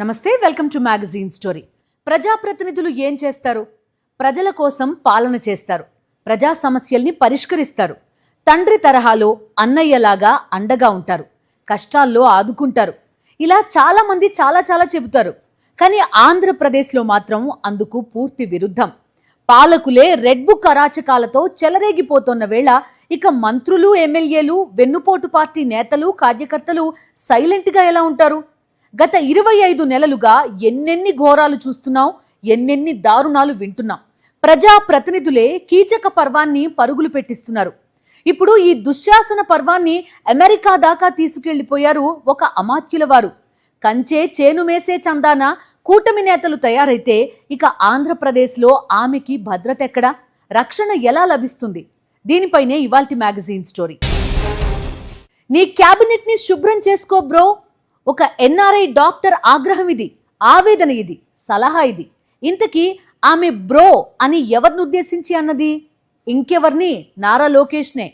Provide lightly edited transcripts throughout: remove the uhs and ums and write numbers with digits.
నమస్తే, welcome to magazine story. ప్రజాప్రతినిధులు ఏం చేస్తారు? ప్రజల కోసం పాలన చేస్తారు. ప్రజా సమస్యల్ని పరిష్కరిస్తారు. తండ్రి తరహాలో అన్నయ్యలాగా అండగా ఉంటారు. కష్టాల్లో ఆదుకుంటారు. ఇలా చాలా మంది చాలా చెబుతారు. కానీ ఆంధ్రప్రదేశ్లో మాత్రం అందుకు పూర్తి విరుద్ధం. పాలకులే రెడ్ బుక్ అరాచకాలతో చెలరేగిపోతున్న వేళ ఇక మంత్రులు, ఎమ్మెల్యేలు, వెన్నుపోటు పార్టీ నేతలు, కార్యకర్తలు సైలెంట్గా ఎలా ఉంటారు? గత 25 నెలలుగా ఎన్నెన్ని ఘోరాలు చూస్తున్నాం, ఎన్నెన్ని దారుణాలు వింటున్నాం. ప్రజా ప్రతినిధులే కీచక పర్వాన్ని పరుగులు పెట్టిస్తున్నారు. ఇప్పుడు ఈ దుశ్శాసన పర్వాన్ని అమెరికా దాకా తీసుకెళ్లిపోయారు ఒక అమాత్యుల వారు. కంచే చేను మేసే చందాన కూటమి నేతలు తయారైతే ఇక ఆంధ్రప్రదేశ్లో ఆమెకి భద్రత ఎక్కడా? రక్షణ ఎలా లభిస్తుంది? దీనిపైనే ఇవాల్టి మ్యాగజైన్ స్టోరీ. నీ క్యాబినెట్ ని శుభ్రం చేసుకో బ్రో. ఒక ఎన్ఆర్ఐ డాక్టర్ ఆగ్రహం ఇది, ఆవేదన ఇది, సలహా ఇది. ఇంతకీ ఆమె బ్రో అని ఎవరిని ఉద్దేశించి అన్నది? ఇంకెవర్ని? నారా లోకేష్నే.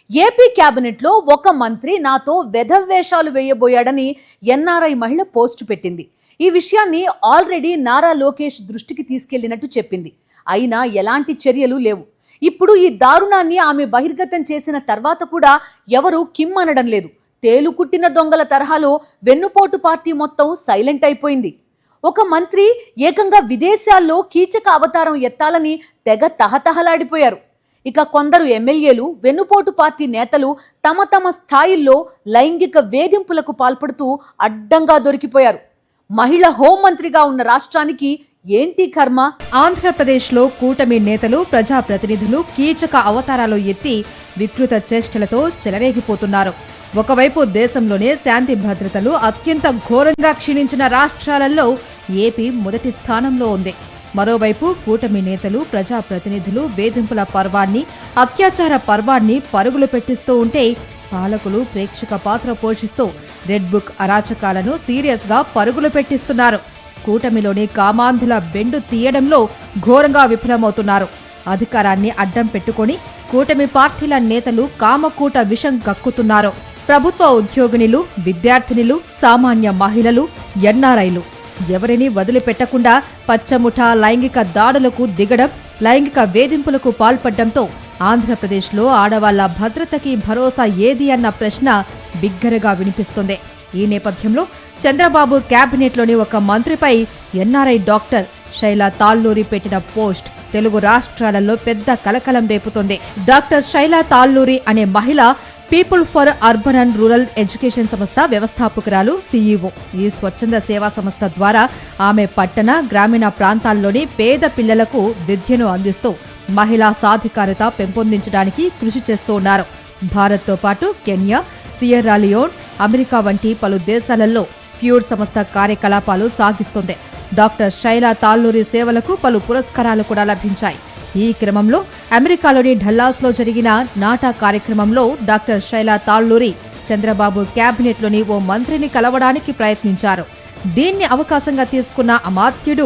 ఏపీ క్యాబినెట్లో ఒక మంత్రి నాతో వెధవేషాలు వేయబోయాడని ఎన్ఆర్ఐ మహిళ పోస్టు పెట్టింది. ఈ విషయాన్ని ఆల్రెడీ నారా లోకేష్ దృష్టికి తీసుకెళ్లినట్టు చెప్పింది. అయినా ఎలాంటి చర్యలు లేవు. ఇప్పుడు ఈ దారుణాన్ని ఆమె బహిర్గతం చేసిన తర్వాత కూడా ఎవరు కిమ్ అనడం లేదు. తేలుకుట్టిన దొంగల తరహాలో వెన్నుపోటు పార్టీ మొత్తం సైలెంట్ అయిపోయింది. ఒక మంత్రి ఏకంగా విదేశాల్లో కీచక అవతారం ఎత్తాలని తెగ తహతహలాడిపోయారు. ఇక కొందరు ఎమ్మెల్యేలు, వెన్నుపోటు పార్టీ నేతలు తమ స్థాయిల్లో లైంగిక వేధింపులకు పాల్పడుతూ అడ్డంగా దొరికిపోయారు. మహిళ హోంమంత్రిగా ఉన్న రాష్ట్రానికి ఏంటి కర్మ? ఆంధ్రప్రదేశ్లో కూటమి నేతలు, ప్రజాప్రతినిధులు కీచక అవతారాలు ఎత్తి వికృత చేష్టలతో చెలరేగిపోతున్నారు. ఒకవైపు దేశంలోనే శాంతి భద్రతలు అత్యంత ఘోరంగా క్షీణించిన రాష్ట్రాలలో ఏపీ మొదటి స్థానంలో ఉంది. మరోవైపు కూటమి నేతలు, ప్రజాప్రతినిధులు వేధింపుల పర్వాన్ని, అత్యాచార పర్వాన్ని పరుగులు పెట్టిస్తూ ఉంటే పాలకులు ప్రేక్షక పాత్ర పోషిస్తూ రెడ్ బుక్ అరాచకాలను సీరియస్గా పరుగులు పెట్టిస్తున్నారు. కూటమిలోని కామాంధుల బెండు తీయడంలో ఘోరంగా విఫలమవుతున్నారు. అధికారాన్ని అడ్డం పెట్టుకుని కూటమి పార్టీల నేతలు కామకూట విషం కక్కుతున్నారు. ప్రభుత్వ ఉద్యోగినులు, విద్యార్థినులు, సామాన్య మహిళలు, ఎన్ఆర్ఐలు ఎవరిని వదిలిపెట్టకుండా పచ్చముఠా లైంగిక దాడులకు దిగడం, లైంగిక వేధింపులకు పాల్పడడంతో ఆంధ్రప్రదేశ్లో ఆడవాళ్ల భద్రతకి భరోసా ఏది అన్న ప్రశ్న బిగ్గరగా వినిపిస్తుంది. ఈ నేపథ్యంలో చంద్రబాబు క్యాబినెట్లోని ఒక మంత్రిపై ఎన్ఆర్ఐ డాక్టర్ శైలా తాళ్ళూరి పెట్టిన పోస్ట్ తెలుగు రాష్ట్రాలలో పెద్ద కలకలం రేపుతోంది. డాక్టర్ శైలా తాళ్ళూరి అనే మహిళ people for urban and rural education సంస్థ వ్యవస్థాపకురాలు, సీఈఓ. ఈ స్వచ్ఛంద సేవా సంస్థ ద్వారా ఆమె పట్టణ, గ్రామీణ ప్రాంతాల్లోని పేద పిల్లలకు విద్యను అందిస్తూ మహిళా సాధికారత పెంపొందించడానికి కృషి చేస్తూ ఉన్నారు. భారత్తో పాటు కెన్యా, సియర్రా లియోన్, అమెరికా వంటి పలు దేశాలలో ప్యూర్ సంస్థ కార్యకలాపాలు సాగిస్తుంది. డాక్టర్ శైలా తాళ్ళూరి సేవలకు పలు పురస్కారాలు కూడా లభించాయి. ఈ క్రమంలో అమెరికాలోని డల్లాస్లో జరిగిన నాటా కార్యక్రమంలో డాక్టర్ శైలా తాళ్ళూరి చంద్రబాబు క్యాబినెట్లోని ఓ మంత్రిని కలవడానికి ప్రయత్నించారు. దీన్ని అవకాశంగా తీసుకున్న అమాత్యుడు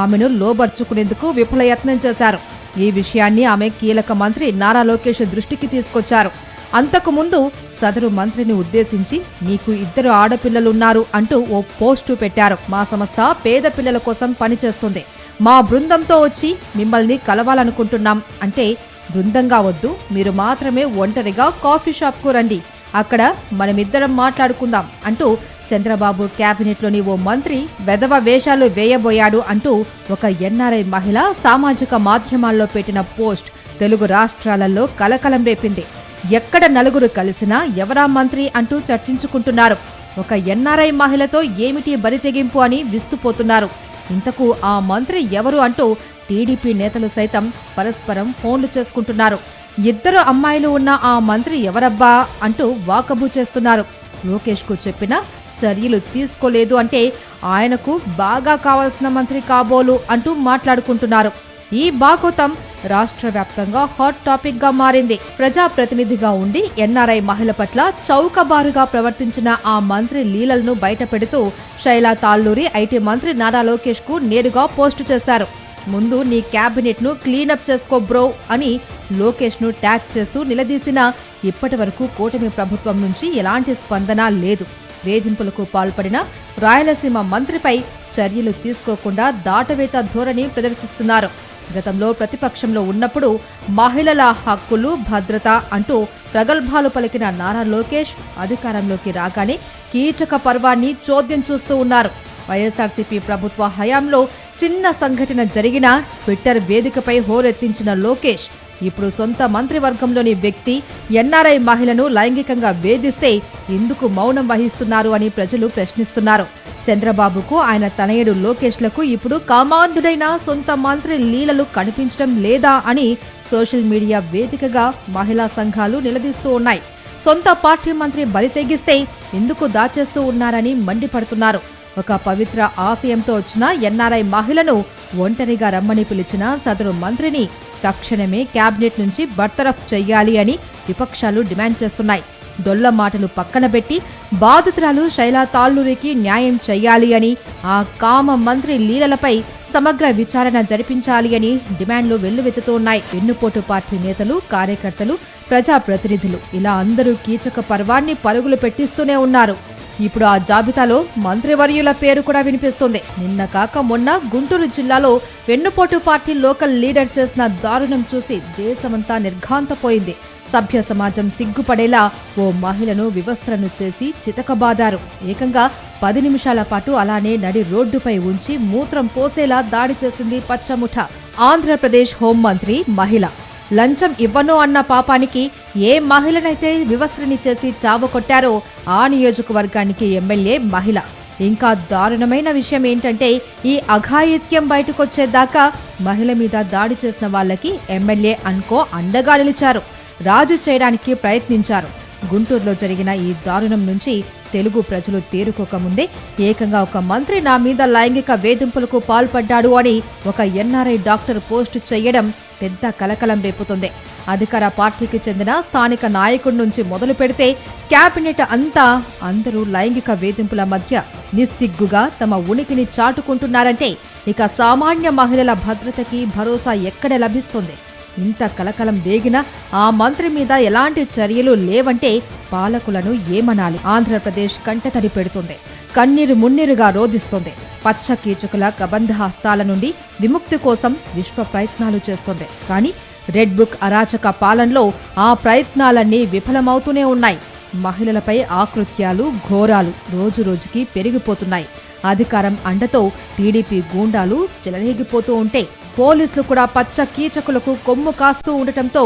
ఆమెను లోబర్చుకునేందుకు విఫలయత్నం చేశారు. ఈ విషయాన్ని ఆమె కీలక మంత్రి నారా లోకేష్ దృష్టికి తీసుకొచ్చారు. అంతకుముందు సదరు మంత్రిని ఉద్దేశించి నీకు 2 ఆడపిల్లలున్నారు అంటూ ఓ పోస్టు పెట్టారు. మా సంస్థ పేద పిల్లల కోసం పనిచేస్తుంది. మా బృందంతో వచ్చి మిమ్మల్ని కలవాలనుకుంటున్నాం అంటే బృందంగా వద్దు, మీరు మాత్రమే ఒంటరిగా కాఫీ షాప్కు రండి, అక్కడ మనమిద్దరం మాట్లాడుకుందాం అంటూ చంద్రబాబు క్యాబినెట్లోని ఓ మంత్రి వెధవ వేషాలు వేయబోయాడు అంటూ ఒక ఎన్ఆర్ఐ మహిళ సామాజిక మాధ్యమాల్లో పెట్టిన పోస్ట్ తెలుగు రాష్ట్రాలలో కలకలం రేపింది. ఎక్కడ నలుగురు కలిసినా ఎవరా మంత్రి అంటూ చర్చించుకుంటున్నారు. ఒక ఎన్ఆర్ఐ మహిళతో ఏమిటి బరితెగింపు అని విస్తుపోతున్నారు. ఇంతకు ఆ మంత్రి ఎవరు అంటూ టీడీపీ నేతలు సైతం పరస్పరం ఫోన్లు చేసుకుంటున్నారు. 2 అమ్మాయిలు ఉన్న ఆ మంత్రి ఎవరబ్బా అంటూ వాకబు చేస్తున్నారు. లోకేష్కు చెప్పినా చర్యలు తీసుకోలేదు అంటే ఆయనకు బాగా కావాల్సిన మంత్రి కాబోలు అంటూ మాట్లాడుకుంటున్నారు. ఈ బాగోతం రాష్ట్ర వ్యాప్తంగా హాట్ టాపిక్ గా మారింది. ప్రజాప్రతినిధిగా ఉండి ఎన్ఆర్ఐ మహిళ పట్ల చౌకబారుగా ప్రవర్తించిన ఆ మంత్రి లీలలను బయటపెడుతూ శైలా తాళ్ళూరి ఐటీ మంత్రి నారా లోకేష్ కు నేరుగా పోస్టు చేశారు. ముందు నీ క్యాబినెట్ ను క్లీనప్ చేసుకో బ్రో అని లోకేష్ ను ట్యాగ్ చేస్తూ నిలదీసినా ఇప్పటి వరకు కూటమి ప్రభుత్వం నుంచి ఎలాంటి స్పందన లేదు. వేధింపులకు పాల్పడిన రాయలసీమ మంత్రిపై చర్యలు తీసుకోకుండా దాటవేత ధోరణి ప్రదర్శిస్తున్నారు. గతంలో ప్రతిపక్షంలో ఉన్నప్పుడు మహిళల హక్కులు, భద్రత అంటూ ప్రగల్భాలు పలికిన నారా లోకేష్ అధికారంలోకి రాగానే కీచక పర్వాన్ని చోద్యం చూస్తూ ఉన్నారు. వైఎస్ఆర్సీపీ ప్రభుత్వ హయాంలో చిన్న సంఘటన జరిగినా ట్విట్టర్ వేదికపై హోరెత్తించిన లోకేష్ ఇప్పుడు సొంత మంత్రివర్గంలోని వ్యక్తి ఎన్ఆర్ఐ మహిళను లైంగికంగా వేధిస్తే ఎందుకు మౌనం వహిస్తున్నారు అని ప్రజలు ప్రశ్నిస్తున్నారు. చంద్రబాబుకు ఆయన తనయుడు లోకేష్లకు ఇప్పుడు కామాంధుడైన సొంత మంత్రి లీలలు కనిపించడం లేదా అని సోషల్ మీడియా వేదికగా మహిళా సంఘాలు నిలదీస్తూ ఉన్నాయి. సొంత పార్టీ మంత్రి బరి తెగిస్తే ఎందుకు దాచేస్తూ ఉన్నారని మండిపడుతున్నారు. ఒక పవిత్ర ఆశయంతో వచ్చిన ఎన్ఆర్ఐ మహిళను ఒంటరిగా రమ్మని పిలిచిన సదరు మంత్రిని తక్షణమే క్యాబినెట్ నుంచి బర్తరఫ్ చెయ్యాలి అని విపక్షాలు డిమాండ్ చేస్తున్నాయి. డొల్ల మాటలు పక్కన పెట్టి బాధితురాలు శైలా తాళ్ళూరికి న్యాయం చెయ్యాలి అని, ఆ కామ మంత్రి లీలలపై సమగ్ర విచారణ జరిపించాలి అని డిమాండ్లు వెల్లువెత్తుతూ ఉన్నాయి. వెన్నుపోటు పార్టీ నేతలు, కార్యకర్తలు, ప్రజాప్రతినిధులు ఇలా అందరూ కీచక పర్వాన్ని పరుగులు పెట్టిస్తూనే ఉన్నారు. ఇప్పుడు ఆ జాబితాలో మంత్రివర్యుల పేరు కూడా వినిపిస్తుంది. నిన్న కాక మొన్న గుంటూరు జిల్లాలో వెన్నుపోటు పార్టీ లోకల్ లీడర్ చేసిన దారుణం చూసి దేశమంతా నిర్ఘాంతపోయింది. సభ్య సమాజం సిగ్గుపడేలా ఓ మహిళను వివస్త్రను చేసి చితకబాదారు. ఏకంగా 10 నిమిషాల పాటు అలానే నడి రోడ్డుపై ఉంచి మూత్రం పోసేలా దాడి చేసింది పచ్చముఠ. ఆంధ్రప్రదేశ్ హోంమంత్రి మహిళ. లంచం ఇవ్వను అన్న పాపానికి ఏ మహిళనైతే వివస్త్రని చేసి చావకొట్టారో ఆ నియోజకవర్గానికి ఎమ్మెల్యే మహిళ. ఇంకా దారుణమైన విషయం ఏంటంటే ఈ అఘాయిత్యం బయటకొచ్చేదాకా మహిళ మీద దాడి చేసిన వాళ్ళకి ఎమ్మెల్యే అనుకో అండగా నిలిచారు, రాజు చేయడానికి ప్రయత్నించారు. గుంటూరులో జరిగిన ఈ దారుణం నుంచి తెలుగు ప్రజలు తేరుకోకముందే ఏకంగా ఒక మంత్రి నా మీద లైంగిక వేధింపులకు పాల్పడ్డాడు అని ఒక ఎన్ఆర్ఐ డాక్టర్ పోస్టు చేయడం పెద్ద కలకలం రేపుతుంది. అధికార పార్టీకి చెందిన స్థానిక నాయకుడి నుంచి మొదలు పెడితే క్యాబినెట్ అంతా అందరూ లైంగిక వేధింపుల మధ్య నిస్సిగ్గుగా తమ ఉనికిని చాటుకుంటున్నారంటే ఇక సామాన్య మహిళల భద్రతకి భరోసా ఎక్కడ లభిస్తుంది? ఇంత కలకలం రేగినా ఆ మంత్రి మీద ఎలాంటి చర్యలు లేవంటే పాలకులను ఏమనాలి? ఆంధ్రప్రదేశ్ కంటతడి పెడుతుంది, కన్నీరు మున్నీరుగా రోధిస్తుంది. పచ్చ కీచకుల కబంధ హస్తాల నుండి విముక్తి కోసం విశ్వ ప్రయత్నాలు చేస్తుంది. కానీ రెడ్ బుక్ అరాచక పాలనలో ఆ ప్రయత్నాలన్నీ విఫలమవుతూనే ఉన్నాయి. మహిళలపై ఆకృత్యాలు, ఘోరాలు రోజురోజుకి పెరిగిపోతున్నాయి. అధికారం అండతో టీడీపీ గూండాలు చెలరేగిపోతూ ఉంటే పోలీసులు కూడా పచ్చ కీచకులకు కొమ్ము కాస్తూ ఉండటంతో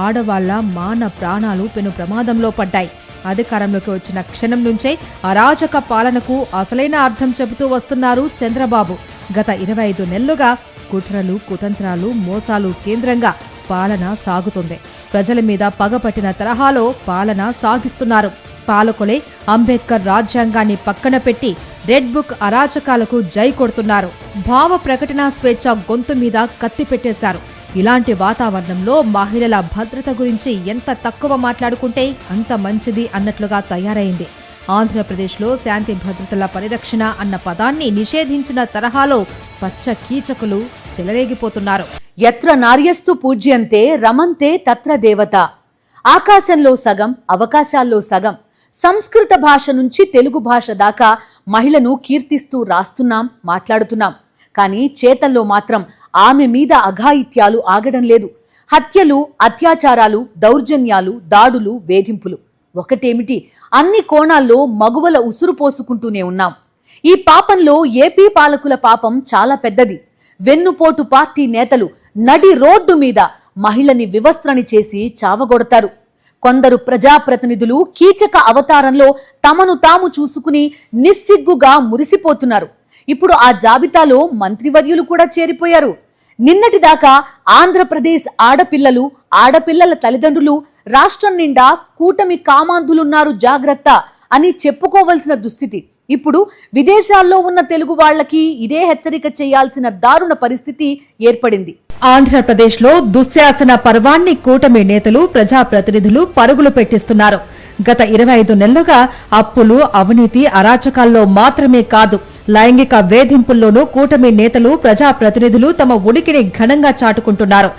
ఆడవాళ్ల మాన ప్రాణాలు పెను ప్రమాదంలో పడ్డాయి. అధికారంలోకి వచ్చిన క్షణం నుంచే అరాచక పాలనకు అసలైన అర్థం చెబుతూ వస్తున్నారు చంద్రబాబు. గత 25 నెలలుగా కుట్రలు, కుతంత్రాలు, మోసాలు కేంద్రంగా పాలన సాగుతుంది. ప్రజల మీద పగపట్టిన తరహాలో పాలన సాగిస్తున్నారు. పాలకులే అంబేద్కర్ రాజ్యాంగాన్ని పక్కన పెట్టి రెడ్ బుక్ అరాచకాలకు జై కొడుతున్నారు. భావ ప్రకటన స్వేచ్ఛ గొంతు మీద కత్తి పెట్టేశారు. ఇలాంటి వాతావరణంలో మహిళల భద్రత గురించి ఎంత తక్కువ మాట్లాడుకుంటే అంత మంచిది అన్నట్లుగా తయారైంది. ఆంధ్రప్రదేశ్లో శాంతి భద్రతల పరిరక్షణ అన్న పదాన్ని నిషేధించిన తరహాలో పచ్చ కీచకులు చెలరేగిపోతున్నారు. యత్ర నార్యస్తు పూజ్యంతే రమంతే తత్ర దేవత. ఆకాశంలో సగం, అవకాశాల్లో సగం. సంస్కృత భాష నుంచి తెలుగు భాష దాకా మహిళను కీర్తిస్తూ రాస్తున్నాం, మాట్లాడుతున్నాం. కానీ చేతల్లో మాత్రం ఆమె మీద అఘాయిత్యాలు ఆగడం లేదు. హత్యలు, అత్యాచారాలు, దౌర్జన్యాలు, దాడులు, వేధింపులు. ఒకటేమిటి, అన్ని కోణాల్లో మగువల ఉసురు పోసుకుంటూనే ఉన్నాం. ఈ పాపంలో ఏపీ పాలకుల పాపం చాలా పెద్దది. వెన్నుపోటు పార్టీ నేతలు నడి రోడ్డు మీద మహిళని వివస్త్రని చేసి చావగొడతారు. కొందరు ప్రజాప్రతినిధులు కీచక అవతారంలో తమను తాము చూసుకుని నిస్సిగ్గుగా మురిసిపోతున్నారు. ఇప్పుడు ఆ జాబితాలో మంత్రివర్యులు కూడా చేరిపోయారు. నిన్నటిదాకా ఆంధ్రప్రదేశ్ ఆడపిల్లలు, ఆడపిల్లల తల్లిదండ్రులు రాష్ట్రం నిండా కూటమి కామాంధులున్నారు జాగ్రత్త అని చెప్పుకోవలసిన దుస్థితి. ఇప్పుడు విదేశాల్లో ఉన్న తెలుగు వాళ్లకి ఇదే హెచ్చరిక చేయాల్సిన దారుణ పరిస్థితి ఏర్పడింది. ఆంధ్రప్రదేశ్లో దుశ్శాసన పర్వాన్ని కూటమి నేతలు, ప్రజాప్రతినిధులు పరుగులు పెట్టిస్తున్నారు. గత 25 నెలలుగా అప్పులు, అవినీతి, అరాచకాల్లో మాత్రమే కాదు లైంగిక వేధింపుల్లోనూ కూటమి నేతలు, ప్రజాప్రతినిధులు తమ ఉనికిని ఘనంగా చాటుకుంటున్నారు.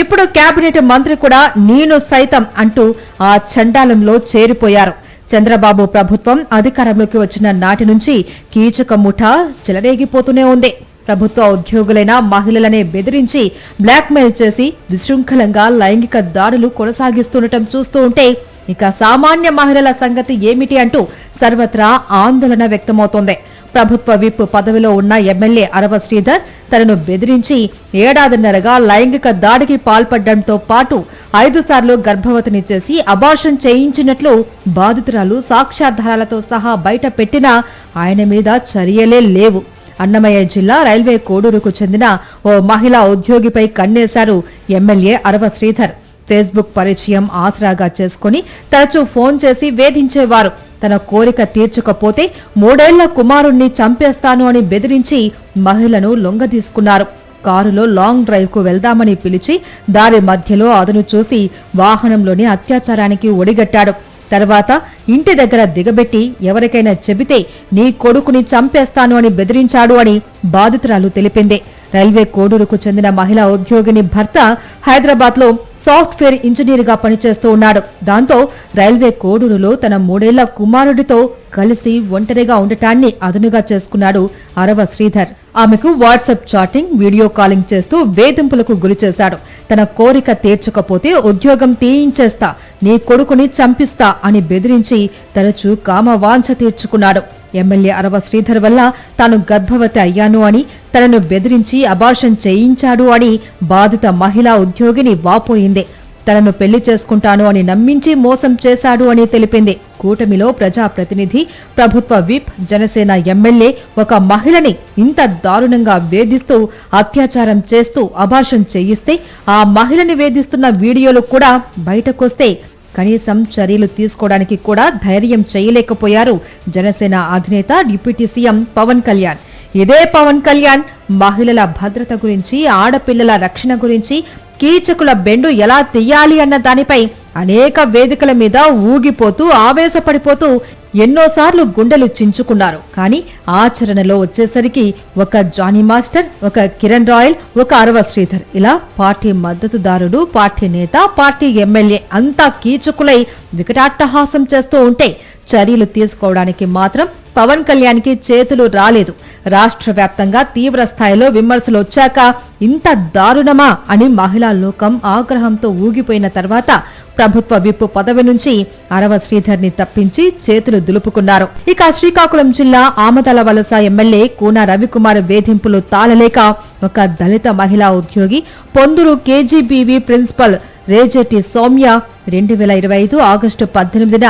ఇప్పుడు కేబినెట్ మంత్రి కూడా నేను సైతం అంటూ ఆ చండాలంలో చేరిపోయారు. చంద్రబాబు ప్రభుత్వం అధికారంలోకి వచ్చిన నాటి నుంచి కీచక ముఠా చెలరేగిపోతూనే ఉంది. ప్రభుత్వ ఉద్యోగులైన మహిళలనే బెదిరించి బ్లాక్మెయిల్ చేసి విశృంఖలంగా లైంగిక దాడులు కొనసాగిస్తుండటం చూస్తూ ఉంటే ఇక సామాన్య మహిళల సంగతి ఏమిటి అంటూ సర్వత్రా ఆందోళన వ్యక్తమవుతోంది. ప్రభుత్వ విప్ పదవిలో ఉన్న ఎమ్మెల్యే అరవ శ్రీధర్ తనను బెదిరించి ఏడాదిన్నరగా లైంగిక దాడికి పాల్పడడంతో పాటు 5 సార్లు గర్భవతిని చేసి అబార్షన్ చేయించినట్లు బాధితురాలు సాక్ష్యాధారాలతో సహా బయట పెట్టినా ఆయన మీద చర్యలే లేవు. అన్నమయ్య జిల్లా రైల్వే కోడూరుకు చెందిన ఓ మహిళా ఉద్యోగిపై కన్నేశారు ఎమ్మెల్యే అరవ శ్రీధర్. ఫేస్బుక్ పరిచయం ఆసరాగా చేసుకుని తరచూ ఫోన్ చేసి వేధించేవారు. తన కోరిక తీర్చకపోతే 3 ఏళ్ల కుమారుణ్ణి చంపేస్తాను అని బెదిరించి మహిళను లొంగదీసుకున్నారు. కారులో లాంగ్ డ్రైవ్ కు వెళ్దామని పిలిచి దారి మధ్యలో అతను చూసి వాహనంలోని అత్యాచారానికి ఒడిగట్టాడు. తర్వాత ఇంటి దగ్గర దిగబెట్టి ఎవరికైనా చెబితే నీ కొడుకుని చంపేస్తాను అని బెదిరించాడు అని బాధితురాలు తెలిపింది. రైల్వే కోడూరుకు చెందిన మహిళా ఉద్యోగిని భర్త హైదరాబాద్ లో సాఫ్ట్వేర్ ఇంజనీర్ గా పనిచేస్తూ ఉన్నాడు. దాంతో రైల్వే కోడూరులో తన 3 ఏళ్ల కుమారుడితో కలిసి ఒంటరిగా ఉండటాన్ని అదునుగా చేసుకున్నాడు అరవ శ్రీధర్. ఆమెకు వాట్సాప్ చాటింగ్, వీడియో కాలింగ్ చేస్తూ వేధింపులకు గురిచేశాడు. తన కోరిక తీర్చకపోతే ఉద్యోగం తీయించేస్తా, నీ కొడుకుని చంపిస్తా అని బెదిరించి తరచూ కామవాంఛ తీర్చుకున్నాడు. ఎమ్మెల్యే అరవ శ్రీధర్ వల్ల తాను గర్భవతి అయ్యాను అని, తనను బెదిరించి అబార్షన్ చేయించాడు అని బాధిత మహిళా ఉద్యోగిని వాపోయింది. తనను పెళ్లి చేసుకుంటాను అని నమ్మించి మోసం చేశాడు అని తెలిపింది. కూటమిలో ప్రజాప్రతినిధి, ప్రభుత్వ విప్, జనసేన ఎమ్మెల్యే ఒక మహిళని ఇంత దారుణంగా వేధిస్తూ అత్యాచారం చేస్తూ అబార్షన్ చేయిస్తే ఆ మహిళని వేధిస్తున్న వీడియోలు కూడా బయటకొస్తే కనీసం చర్యలు తీసుకోవడానికి కూడా ధైర్యం చేయలేకపోయారు జనసేన అధినేత డిప్యూటీ సీఎం పవన్ కళ్యాణ్. ఇదే పవన్ కళ్యాణ్ మహిళల భద్రత గురించి, ఆడపిల్లల రక్షణ గురించి, కీచకుల బెండు ఎలా తీయాలి అన్న దానిపై అనేక వేదికల మీద ఊగిపోతూ ఆవేశపడిపోతూ ఎన్నోసార్లు గుండెలు చించుకున్నారు. కానీ ఆచరణలో వచ్చేసరికి ఒక జానీ మాస్టర్, ఒక కిరణ్ రాయల్, ఒక అరవ శ్రీధర్ ఇలా పార్టీ మద్దతుదారుడు, పార్టీ నేత, పార్టీ ఎమ్మెల్యే అంతా కీచకులై వికటాట్టహాసం చేస్తూ ఉంటే చర్యలు తీసుకోవడానికి మాత్రం పవన్ కళ్యాణ్ కి చేతులు రాలేదు. రాష్ట్ర వ్యాప్తంగా తీవ్ర స్థాయిలో విమర్శలు వచ్చాక ఇంత దారుణమా అని మహిళా లోకం ఆగ్రహంతో ఊగిపోయిన తర్వాత ప్రభుత్వ విప్ పదవి నుంచి అరవ శ్రీధర్ ని తప్పించి చేతులు దులుపుకున్నారు. ఇక శ్రీకాకుళం జిల్లా ఆమదాల వలస ఎమ్మెల్యే కూన రవికుమార్ వేధింపులు తాళలేక ఒక దళిత మహిళా ఉద్యోగి Ponduru KGBV principal Rejetti Soumya 2025 August 18న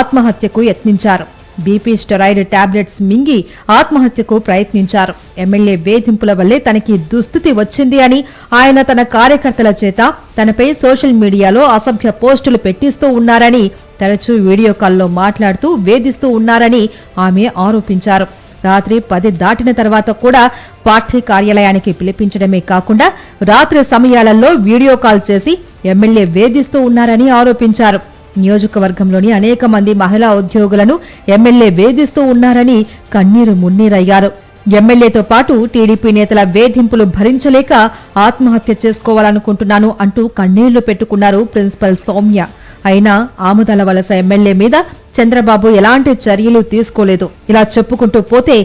ఆత్మహత్యకు యత్నించారు. బీపీ స్టెరాయిడ్ టాబ్లెట్స్ మింగి ఆత్మహత్యకు ప్రయత్నించారు. ఎమ్మెల్యే వేధింపుల వల్లే తనకి దుస్థితి వచ్చింది అని, ఆయన తన కార్యకర్తల చేత తనపై సోషల్ మీడియాలో అసభ్య పోస్టులు పెట్టిస్తూ ఉన్నారని, తరచూ వీడియో కాల్లో మాట్లాడుతూ వేధిస్తూ ఉన్నారని ఆమె ఆరోపించారు. రాత్రి 10 దాటిన తర్వాత కూడా పార్టీ కార్యాలయానికి పిలిపించడమే కాకుండా రాత్రి సమయాలలో వీడియో కాల్ చేసి ఎమ్మెల్యే వేధిస్తూ ఉన్నారని ఆరోపించారు. నియోజకవర్గంలోని అనేక మంది మహిళా ఉద్యోగులను ఎమ్మెల్యే వేధిస్తూ ఉన్నారని కన్నీరు మున్నీరయ్యారు. ఎమ్మెల్యేతో పాటు టీడీపీ నేతల వేధింపులు భరించలేక ఆత్మహత్య చేసుకోవాలనుకుంటున్నాను అంటూ కన్నీళ్లు పెట్టుకున్నారు ప్రిన్సిపల్ సౌమ్య. అయినా ఆముదాల వలస ఎమ్మెల్యే మీద చంద్రబాబు ఎలాంటి చర్యలు తీసుకోలేదు. ఇలా చెప్పుకుంటూ పోతే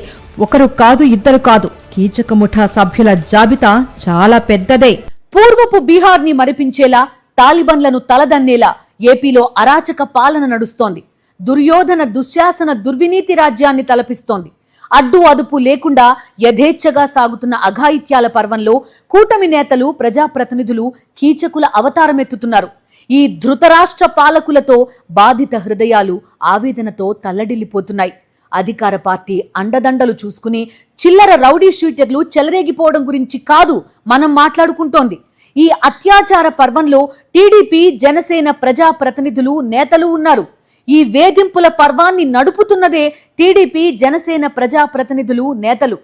ఒకరు కాదు, ఇద్దరు కాదు, కీచక ముఠా సభ్యుల జాబితా చాలా పెద్దదే. పూర్వపు బీహార్ ని మరిపించేలా, తాలిబన్లను తలదన్నేలా ఏపీలో అరాచక పాలన నడుస్తోంది. దుర్యోధన దుశ్శాసన దుర్వినీతి రాజ్యాన్ని తలపిస్తోంది. అడ్డు అదుపు లేకుండా యథేచ్ఛగా సాగుతున్న అఘాయిత్యాల పర్వంలో కూటమి నేతలు, ప్రజాప్రతినిధులు కీచకుల అవతారమెత్తుతున్నారు. ఈ ధృతరాష్ట్ర పాలకులతో బాధిత హృదయాలు ఆవేదనతో తల్లడిల్లిపోతున్నాయి. అధికార పార్టీ అండదండలు చూసుకుని చిల్లర రౌడీ షూటర్లు చెలరేగిపోవడం గురించి కాదు మనం మాట్లాడుకుంటోంది. ఈ అత్యాచార పర్వంలో టీడీపీ, జనసేన ప్రజాప్రతినిధులు, నేతలు ఉన్నారు. ఈ వేధింపుల పర్వాన్ని నడుపుతున్నదే టీడీపీ, జనసేన ప్రజాప్రతినిధులు, నేతలు.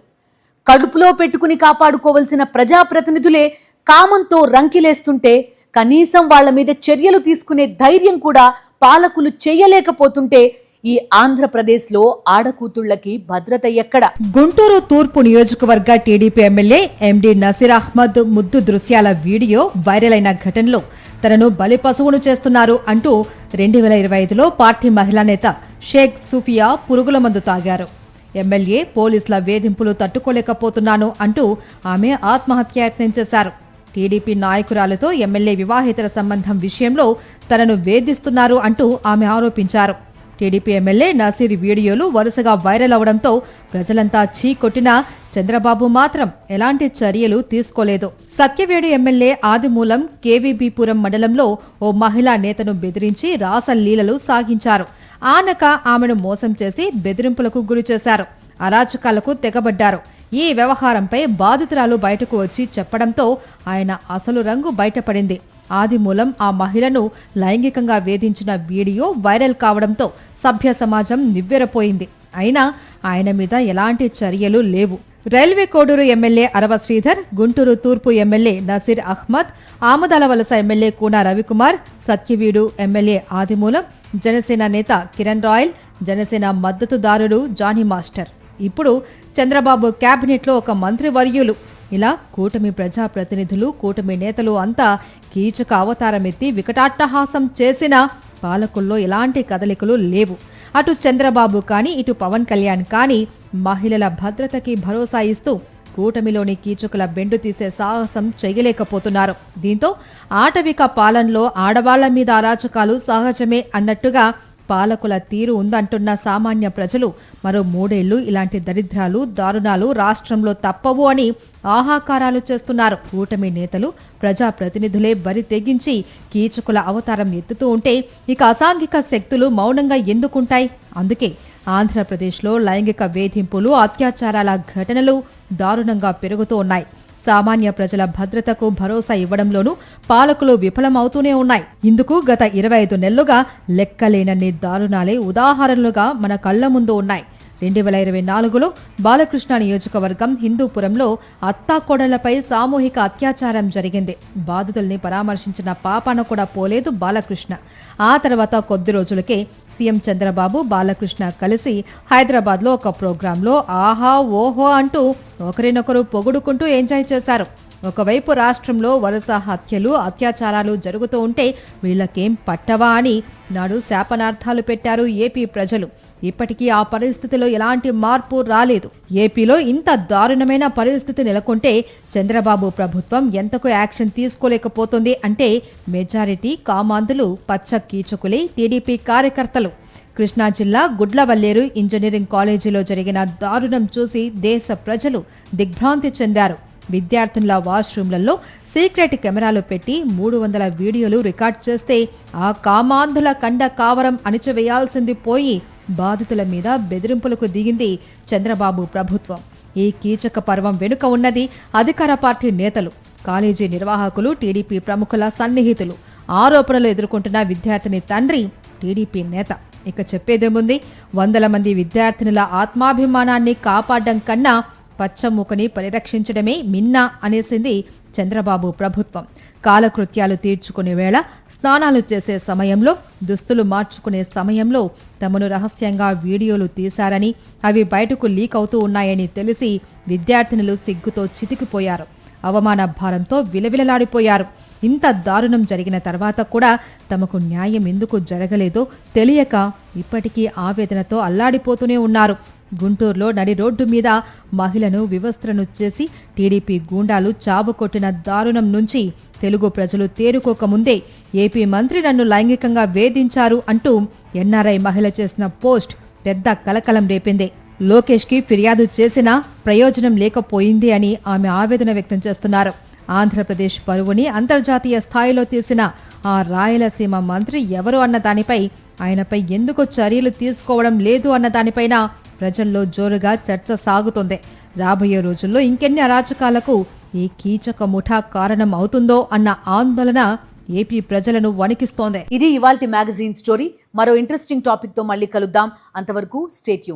కడుపులో పెట్టుకుని కాపాడుకోవలసిన ప్రజాప్రతినిధులే కామంతో రంకిలేస్తుంటే, కనీసం వాళ్ల మీద చర్యలు తీసుకునే ధైర్యం కూడా పాలకులు చేయలేకపోతుంటే ఈ ఆంధ్రప్రదేశ్ లో ఆడకూతుళ్లకి భద్రత ఎక్కడ? గుంటూరు తూర్పు నియోజకవర్గ టీడీపీ ఎమ్మెల్యే ఎండి నసీర్ అహ్మద్ ముద్దు దృశ్యాల వీడియో వైరల్ అయిన ఘటనలో తనను బలి పశువును చేస్తున్నారు అంటూ 2025లో పార్టీ మహిళా నేత షేక్ సూఫియా పురుగుల మందు తాగారు. ఎమ్మెల్యే పోలీసుల వేధింపులు తట్టుకోలేకపోతున్నాను అంటూ ఆమె ఆత్మహత్యాయత్నం చేశారు. టీడీపీ నాయకురాలతో ఎమ్మెల్యే వివాహేతర సంబంధం విషయంలో తనను వేధిస్తున్నారు అంటూ ఆమె ఆరోపించారు. టీడీపీ ఎమ్మెల్యే నసీర్ వీడియోలు వరుసగా వైరల్ అవడంతో ప్రజలంతా చీకొట్టినా చంద్రబాబు మాత్రం ఎలాంటి చర్యలు తీసుకోలేదు. సత్యవేడు ఎమ్మెల్యే ఆదిమూలం కేవీబీపురం మండలంలో ఓ మహిళా నేతను బెదిరించి రాసలీలలు సాగించారు. ఆనక ఆమెను మోసం చేసి బెదిరింపులకు గురిచేశారు. అరాచకాలకు తెగబడ్డారు. ఈ వ్యవహారంపై బాధితురాలు బయటకు వచ్చి చెప్పడంతో ఆయన అసలు రంగు బయటపడింది. ఆదిమూలం ఆ మహిళను లైంగికంగా వేధించిన వీడియో వైరల్ కావడంతో సభ్య సమాజం నివ్వెరపోయింది. అయినా ఆయన మీద ఎలాంటి చర్యలు లేవు. రైల్వే కోడూరు ఎమ్మెల్యే అరవ శ్రీధర్, గుంటూరు తూర్పు MLA Naseer Ahmed, Amudalavalasa MLA Koona Ravikumar, Satyavedu MLA Adimulam, Janasena నేత కిరణ్ రాయల్, జనసేన మద్దతుదారుడు జానీ మాస్టర్, ఇప్పుడు చంద్రబాబు కేబినెట్లో ఒక మంత్రివర్యులు, ఇలా కూటమి ప్రజాప్రతినిధులు, కూటమి నేతలు అంతా కీచక అవతారమెత్తి వికటాట్టహాసం చేసినా పాలకుల్లో ఎలాంటి కదలికలు లేవు. అటు చంద్రబాబు కానీ ఇటు పవన్ కళ్యాణ్ కానీ మహిళల భద్రతకి భరోసా ఇస్తూ కూటమిలోని కీచకుల బెండు తీసే సాహసం చేయలేకపోతున్నారు. దీంతో ఆటవిక పాలనలో ఆడవాళ్ల మీద అరాచకాలు సహజమే అన్నట్టుగా పాలకుల తీరు ఉందంటున్న సామాన్య ప్రజలు మరో 3 ఏళ్లు ఇలాంటి దరిద్రాలు, దారుణాలు రాష్ట్రంలో తప్పవు అని ఆహాకారాలు చేస్తున్నారు. కూటమి నేతలు, ప్రజాప్రతినిధులే బరి తెగించి కీచకుల అవతారం ఎత్తుతూ ఉంటే ఇక అసాంఘిక శక్తులు మౌనంగా ఎందుకుంటాయి? అందుకే ఆంధ్రప్రదేశ్లో లైంగిక వేధింపులు, అత్యాచారాల ఘటనలు దారుణంగా పెరుగుతూ ఉన్నాయి. సామాన్య ప్రజల భద్రతకు భరోసా ఇవ్వడంలోనూ పాలకులు విఫలమవుతూనే ఉన్నాయి. ఇందుకు గత 25 నెలలుగా లెక్కలేనన్ని దారుణాలే ఉదాహరణలుగా మన కళ్ల ముందు ఉన్నాయి. 2024లో బాలకృష్ణ నియోజకవర్గం హిందూపురంలో అత్తాకోడళ్లపై సామూహిక అత్యాచారం జరిగింది. బాధితుల్ని పరామర్శించిన పాపాన కూడా పోలేదు బాలకృష్ణ. ఆ తర్వాత కొద్ది రోజులకే సీఎం చంద్రబాబు, బాలకృష్ణ కలిసి హైదరాబాద్లో ఒక ప్రోగ్రాంలో ఆహా ఓహో అంటూ ఒకరినొకరు పొగుడుకుంటూ ఎంజాయ్ చేశారు. ఒకవైపు రాష్ట్రంలో వరుస హత్యలు, అత్యాచారాలు జరుగుతూ ఉంటే వీళ్లకేం పట్టవా అని నాడు శాపనార్థాలు పెట్టారు ఏపీ ప్రజలు. ఇప్పటికీ ఆ పరిస్థితిలో ఎలాంటి మార్పు రాలేదు. ఏపీలో ఇంత దారుణమైన పరిస్థితి నెలకొంటే చంద్రబాబు ప్రభుత్వం ఎంతకు యాక్షన్ తీసుకోలేకపోతుంది అంటే మెజారిటీ కామాంధులు, పచ్చ కీచకులే టీడీపీ కార్యకర్తలు. కృష్ణా జిల్లా గుడ్లవల్లేరు ఇంజనీరింగ్ కాలేజీలో జరిగిన దారుణం చూసి దేశ ప్రజలు దిగ్భ్రాంతి చెందారు. విద్యార్థుల వాష్రూమ్లలో సీక్రెట్ కెమెరాలు పెట్టి 300 వీడియోలు రికార్డ్ చేస్తే ఆ కామాంధుల కండ కావరం అణిచివేయాల్సింది పోయి బాధితుల మీద బెదిరింపులకు దిగింది చంద్రబాబు ప్రభుత్వం. ఈ కీచక పర్వం వెనుక ఉన్నది అధికార పార్టీ నేతలు, కాలేజీ నిర్వాహకులు, టీడీపీ ప్రముఖుల సన్నిహితులు. ఆరోపణలు ఎదుర్కొంటున్న విద్యార్థిని తండ్రి టీడీపీ నేత. ఇక చెప్పేదేముంది? 100 మంది విద్యార్థినుల ఆత్మాభిమానాన్ని కాపాడడం కన్నా పచ్చముఖని పరిరక్షించడమే మిన్నా అనేసింది చంద్రబాబు ప్రభుత్వం. కాలకృత్యాలు తీర్చుకునే వేళ, స్నానాలు చేసే సమయంలో, దుస్తులు మార్చుకునే సమయంలో తమను రహస్యంగా వీడియోలు తీశారని, అవి బయటకు లీక్ అవుతూ ఉన్నాయని తెలిసి విద్యార్థినులు సిగ్గుతో చితికిపోయారు. అవమాన భారంతో విలవిలలాడిపోయారు. ఇంత దారుణం జరిగిన తర్వాత కూడా తమకు న్యాయం ఎందుకు జరగలేదో తెలియక ఇప్పటికీ ఆవేదనతో అల్లాడిపోతూనే ఉన్నారు. గుంటూరులో నడి రోడ్డు మీద మహిళను వివస్త్రను చేసి టీడీపీ గూండాలు చావుకొట్టిన దారుణం నుంచి తెలుగు ప్రజలు తేరుకోకముందే ఏపీ మంత్రి నన్ను లైంగికంగా వేధించారు అంటూ ఎన్ఆర్ఐ మహిళ చేసిన పోస్ట్ పెద్ద కలకలం రేపింది. లోకేష్కి ఫిర్యాదు చేసినా ప్రయోజనం లేకపోయింది అని ఆమె ఆవేదన వ్యక్తం చేస్తున్నారు. ఆంధ్రప్రదేశ్ పరువుని అంతర్జాతీయ స్థాయిలో తీసిన ఆ రాయలసీమ మంత్రి ఎవరు అన్న దానిపై, ఆయనపై ఎందుకు చర్యలు తీసుకోవడం లేదు అన్న దానిపైన ప్రజల్లో జోరుగా చర్చ సాగుతోంది. రాబోయే రోజుల్లో ఇంకెన్ని అరాచకాలకు ఈ కీచక ముఠా కారణం అవుతుందో అన్న ఆందోళన ఏపీ ప్రజలను వణికిస్తోంది. ఇది ఇవాల్టి మ్యాగజైన్ స్టోరీ. మరో ఇంట్రెస్టింగ్ టాపిక్ తో మళ్ళీ కలుద్దాం. అంతవరకు స్టే ట్యూన్.